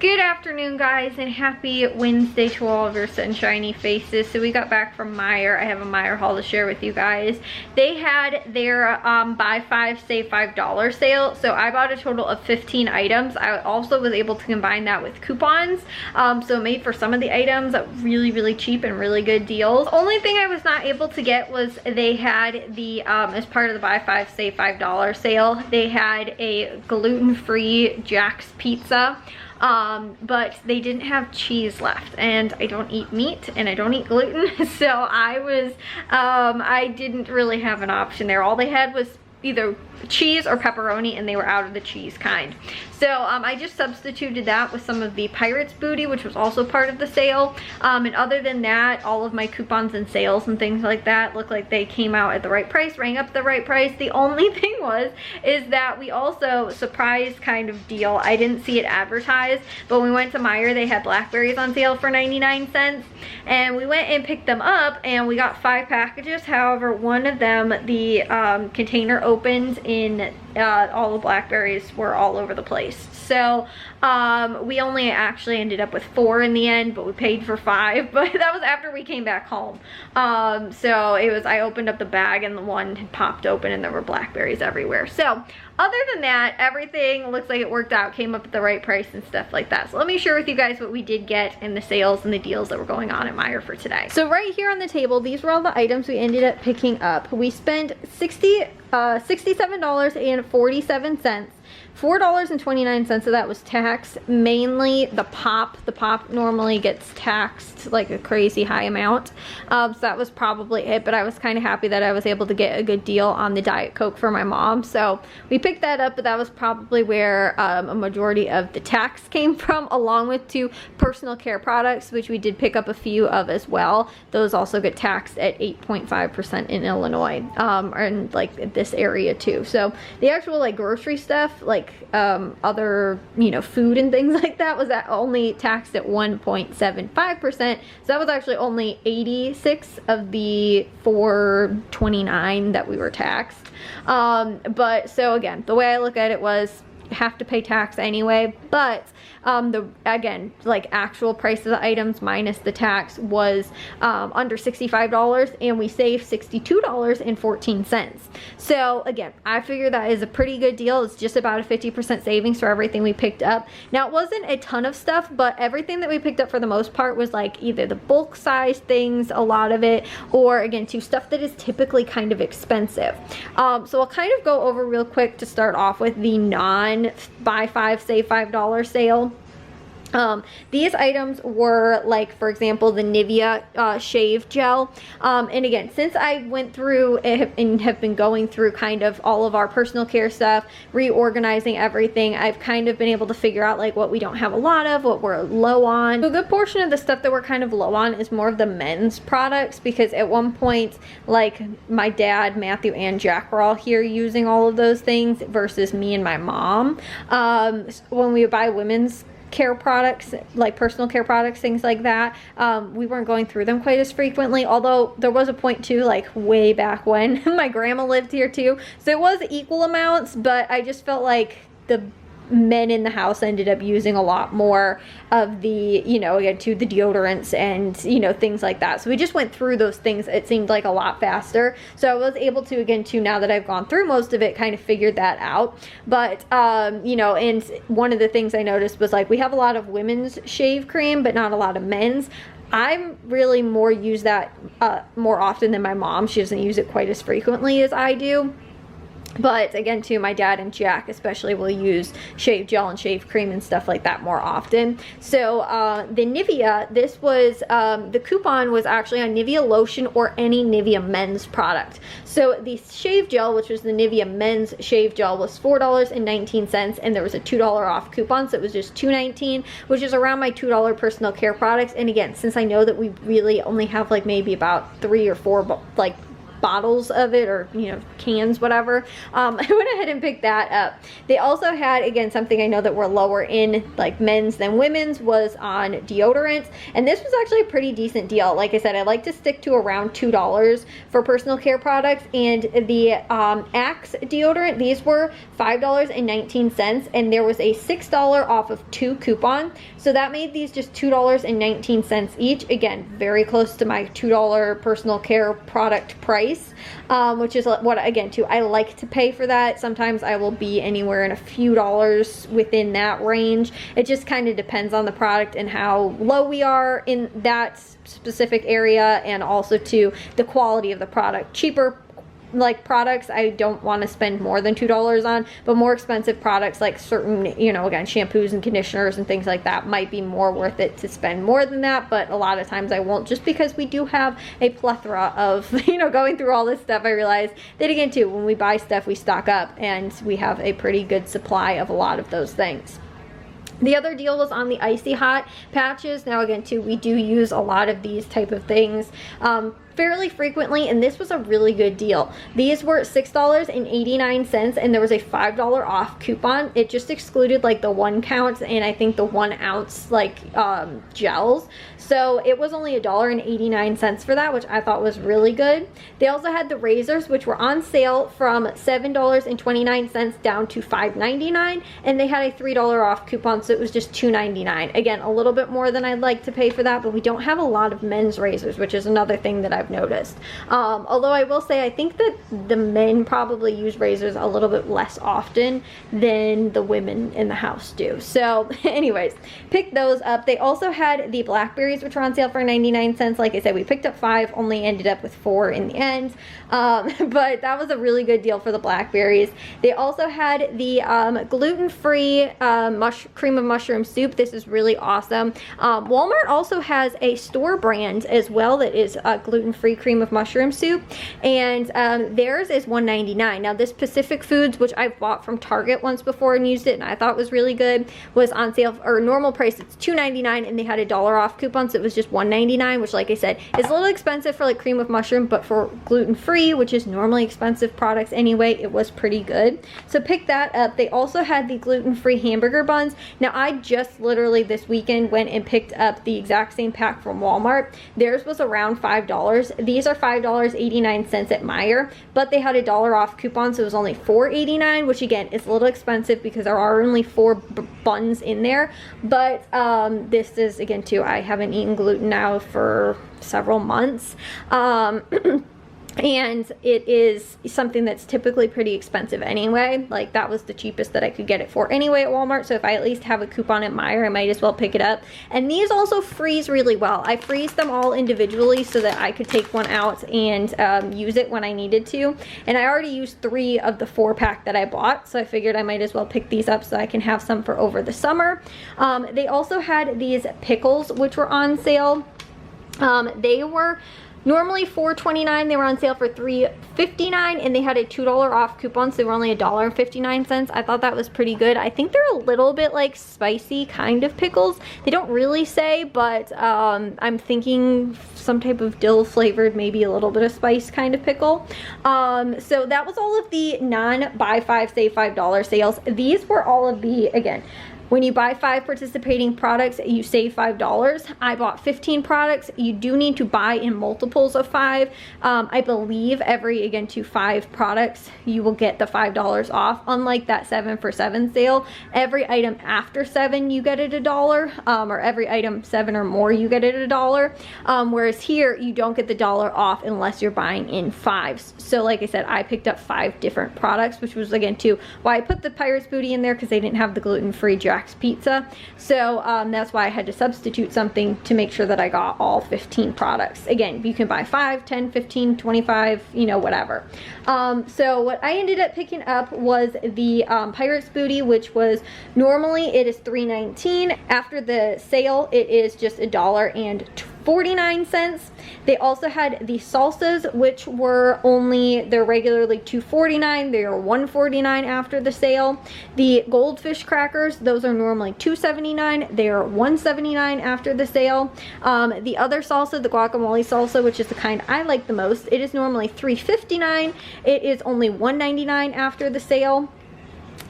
Good afternoon, guys, and happy Wednesday to all of your sunshiny faces. So we got back from Meijer. I have a Meijer haul to share with you guys. They had their buy 5 save $5 sale, so I bought a total of 15 items. I also was able to combine that with coupons, so it made for some of the items really cheap and really good deals. The only thing I was not able to get was they had the as part of the buy 5 save $5 sale, they had a gluten-free Jack's pizza. But they didn't have cheese left, and I don't eat meat and I don't eat gluten, so I didn't really have an option there. All they had was either cheese or pepperoni, and they were out of the cheese kind. So I just substituted that with some of the Pirates booty, which was also part of the sale. And other than that, all of my coupons and sales and things like that look like they came out at the right price, rang up the right price. The only thing is that we also, surprise kind of deal, I didn't see it advertised, but when we went to Meijer, they had blackberries on sale for 99 cents, and we went and picked them up, and we got 5 packages. However, one of them, the container opened in all the blackberries were all over the place. So we only actually ended up with 4 in the end, but we paid for 5, but that was after we came back home. So it was, I opened up the bag and the one had popped open and there were blackberries everywhere. So other than that, everything looks like it worked out, came up at the right price and stuff like that. So let me share with you guys what we did get in the sales and the deals that were going on at Meijer for today. So right here on the table, these were all the items we ended up picking up. We spent $67.47. $4.29 of that was tax, mainly the pop. The pop normally gets taxed like a crazy high amount, so that was probably it, but I was kind of happy that I was able to get a good deal on the Diet Coke for my mom, so we picked that up, but that was probably where a majority of the tax came from, along with 2 personal care products, which we did pick up a few of as well. Those also get taxed at 8.5% in Illinois, or in like this area too. So the actual like grocery stuff, like other, you know, food and things like that, was only taxed at 1.75%. So that was actually only 86 of the 429 that we were taxed. But so again, the way I look at it was, have to pay tax anyway, but again, like actual price of the items minus the tax was under $65, and we saved $62.14. So again, I figure that is a pretty good deal. It's just about a 50% savings for everything we picked up. Now, it wasn't a ton of stuff, but everything that we picked up for the most part was like either the bulk size things, a lot of it, or again, to stuff that is typically kind of expensive. So I'll kind of go over real quick to start off with the non buy 5 save $5 sale. These items were like, for example, the Nivea shave gel, and again, since I went through and have been going through kind of all of our personal care stuff, reorganizing everything, I've kind of been able to figure out like what we don't have a lot of, what we're low on. So a good portion of the stuff that we're kind of low on is more of the men's products, because at one point, like my dad, Matthew, and Jack were all here using all of those things versus me and my mom. When we buy women's care products, like personal care products, things like that, we weren't going through them quite as frequently, although there was a point too, like way back when my grandma lived here too, so it was equal amounts, but I just felt like the men in the house ended up using a lot more of the, you know, again, to the deodorants and, you know, things like that. So we just went through those things, it seemed like a lot faster. So I was able to, again, too, now that I've gone through most of it, kind of figured that out. But, you know, and one of the things I noticed was like, we have a lot of women's shave cream, but not a lot of men's. I'm really more use that more often than my mom. She doesn't use it quite as frequently as I do. But again, too, my dad and Jack especially will use shave gel and shave cream and stuff like that more often. So the Nivea, this was, the coupon was actually on Nivea lotion or any Nivea men's product. So the shave gel, which was the Nivea men's shave gel, was $4.19, and there was a $2 off coupon, so it was just $2.19, which is around my $2 personal care products. And again, since I know that we really only have like maybe about 3 or 4 like bottles of it, or you know, cans, whatever. I went ahead and picked that up. They also had, again, something I know that we're lower in like men's than women's, was on deodorants, and this was actually a pretty decent deal. Like I said, I like to stick to around $2 for personal care products, and the Axe deodorant, these were $5.19, and there was a $6 off of 2 coupon, so that made these just $2.19 each. Again, very close to my $2 personal care product price, which is what, again, too, I like to pay for that. Sometimes I will be anywhere in a few dollars within that range. It just kind of depends on the product and how low we are in that specific area, and also to the quality of the product. Cheaper like products I don't want to spend more than $2 on, but more expensive products like certain, you know, again, shampoos and conditioners and things like that might be more worth it to spend more than that. But a lot of times I won't, just because we do have a plethora of, you know, going through all this stuff. I realize that, again, too, when we buy stuff, we stock up, and we have a pretty good supply of a lot of those things. The other deal was on the Icy Hot patches. Now, again, too, we do use a lot of these type of things fairly frequently, and this was a really good deal. These were $6.89, and there was a $5 off coupon. It just excluded like the 1 count and I think the 1 ounce like gels, so it was only $1.89 for that, which I thought was really good. They also had the razors, which were on sale from $7.29 down to $5.99, and they had a $3 off coupon, so it was just $2.99. Again, a little bit more than I'd like to pay for that, but we don't have a lot of men's razors, which is another thing that I've noticed. Although I will say, I think that the men probably use razors a little bit less often than the women in the house do. So anyways, picked those up. They also had the blackberries, which were on sale for 99 cents. Like I said, we picked up 5, only ended up with 4 in the end. But that was a really good deal for the blackberries. They also had the gluten-free cream of mushroom soup. This is really awesome. Walmart also has a store brand as well that is gluten-free cream of mushroom soup, and theirs is $1.99. Now, this Pacific Foods, which I've bought from Target once before and used it, and I thought was really good, was on sale, or normal price, it's $2.99, and they had a $1 off coupon, so it was just $1.99, which, like I said, is a little expensive for like cream of mushroom, but for gluten-free, which is normally expensive products anyway, it was pretty good. So pick that up. They also had the gluten-free hamburger buns. Now, I just literally this weekend went and picked up the exact same pack from Walmart. Theirs was around $5. These are $5.89 at Meijer, but they had a $1 off coupon, so it was only $4.89, which again is a little expensive because there are only 4 buns in there. But this is, again, too, I haven't eaten gluten now for several months. And it is something that's typically pretty expensive anyway. Like, that was the cheapest that I could get it for anyway at Walmart. So if I at least have a coupon at Meijer, I might as well pick it up. And these also freeze really well. I freeze them all individually so that I could take one out and use it when I needed to. And I already used 3 of the 4-pack that I bought, so I figured I might as well pick these up so I can have some for over the summer. They also had these pickles, which were on sale. They were normally $4.29. They were on sale for $3.59, and they had a $2 off coupon, so they were only $1.59. I thought that was pretty good. I think they're a little bit like spicy kind of pickles. They don't really say, but I'm thinking some type of dill flavored, maybe a little bit of spice kind of pickle. So that was all of the non-buy 5 save $5 sales. These were all of the, again, when you buy 5 participating products, you save $5. I bought 15 products. You do need to buy in multiples of 5. I believe every, again, to 5 products, you will get the $5 off. Unlike that 7 for 7 sale, every item after 7, you get it $1, or every item 7 or more, you get it $1. Whereas here, you don't get the $1 off unless you're buying in 5s. So like I said, I picked up 5 different products, which was, again, too, why I put the Pirate's Booty in there, because they didn't have the gluten-free Jack Pizza. So that's why I had to substitute something to make sure that I got all 15 products. Again, you can buy 5, 10, 15, 25, you know, whatever. So what I ended up picking up was the Pirate's Booty, which was normally it is $3.19. After the sale, it is just $1.04. 49 cents. They also had the salsas, which were they're regularly $2.49. They are $1.49 after the sale. The goldfish crackers, those are normally $2.79. They are $1.79 after the sale. The other salsa, the guacamole salsa, which is the kind I like the most, it is normally $3.59. It is only $1.99 after the sale.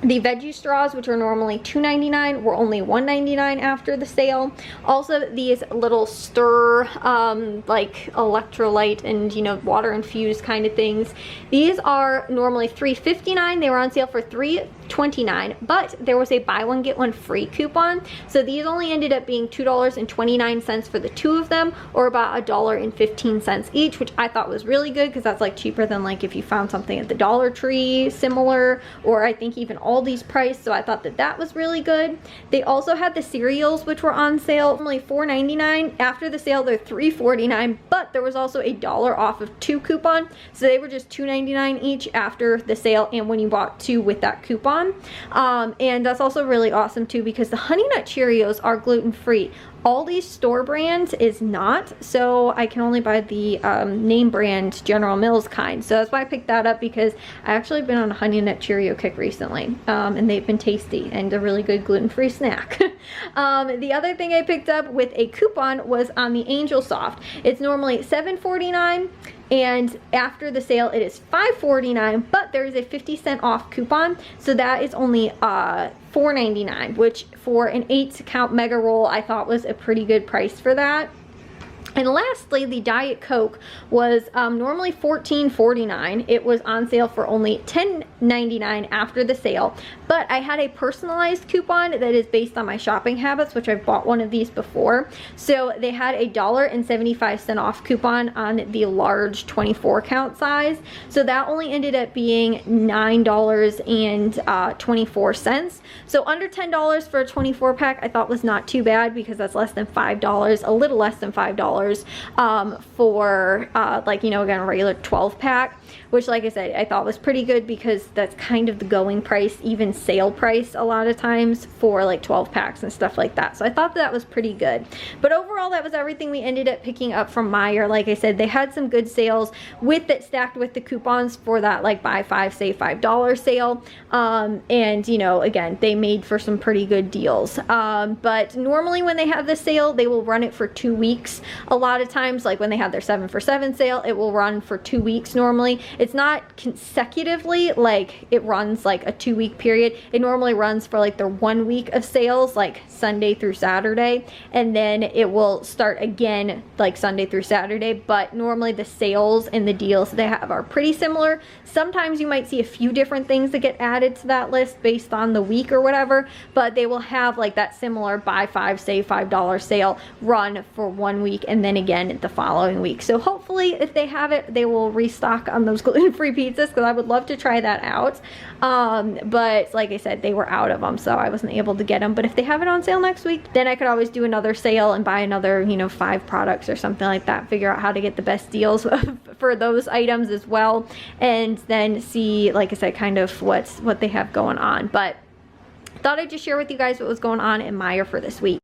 The veggie straws, which are normally $2.99, were only $1.99 after the sale. Also, these little stir, like electrolyte and, you know, water infused kind of things. These are normally $3.59. They were on sale for $3.29, but there was a buy one get one free coupon. So these only ended up being $2.29 for the two of them, or about $1.15 each, which I thought was really good because that's like cheaper than like if you found something at the Dollar Tree similar, or I think even Aldi's price. So I thought that that was really good. They also had the cereals, which were on sale, only $4.99. After the sale, they're $3.49, but there was also a $1 off of two coupon, so they were just $2.99 each after the sale and when you bought two with that coupon. And that's also really awesome too, because the Honey Nut Cheerios are gluten-free. Aldi's store brand is not, so I can only buy the name brand General Mills kind. So that's why I picked that up, because I actually been on a Honey Nut Cheerio kick recently, and they've been tasty and a really good gluten-free snack. The other thing I picked up with a coupon was on the Angel Soft. It's normally $7.49. And after the sale, it is $5.49, but there is a 50-cent off coupon, so that is only $4.99, which for an 8-count mega roll, I thought was a pretty good price for that. And lastly, the Diet Coke was normally $14.49. It was on sale for only $10.99 after the sale. But I had a personalized coupon that is based on my shopping habits, which I've bought one of these before. So they had a $1.75 off coupon on the large 24-count size. So that only ended up being $9.24. So under $10 for a 24-pack I thought was not too bad, because that's less than $5, a little less than $5 for like, you know, again, a regular 12-pack, which, like I said, I thought was pretty good, because that's kind of the going price, even sale price a lot of times for like 12 packs and stuff like that. So I thought that was pretty good. But overall, that was everything we ended up picking up from Meijer. Like I said, they had some good sales with it, stacked with the coupons for that like buy 5 save $5 sale. And you know, again, they made for some pretty good deals. But normally when they have this sale, they will run it for 2 weeks. A lot of times, like when they have their 7 for 7 sale, it will run for 2 weeks normally. It's not consecutively, like it runs like a 2-week period. It normally runs for like their 1 week of sales, like Sunday through Saturday, and then it will start again like Sunday through Saturday. But normally the sales and the deals they have are pretty similar. Sometimes you might see a few different things that get added to that list based on the week or whatever, but they will have like that similar buy 5 save $5 sale run for 1 week and then again the following week. So hopefully if they have it, they will restock on those gluten-free pizzas, because I would love to try that out. But like I said, they were out of them, so I wasn't able to get them. But if they have it on sale next week, then I could always do another sale and buy another, you know, 5 products or something like that, figure out how to get the best deals for those items as well, and then see, like I said, kind of what they have going on. But thought I'd just share with you guys what was going on in Meijer for this week.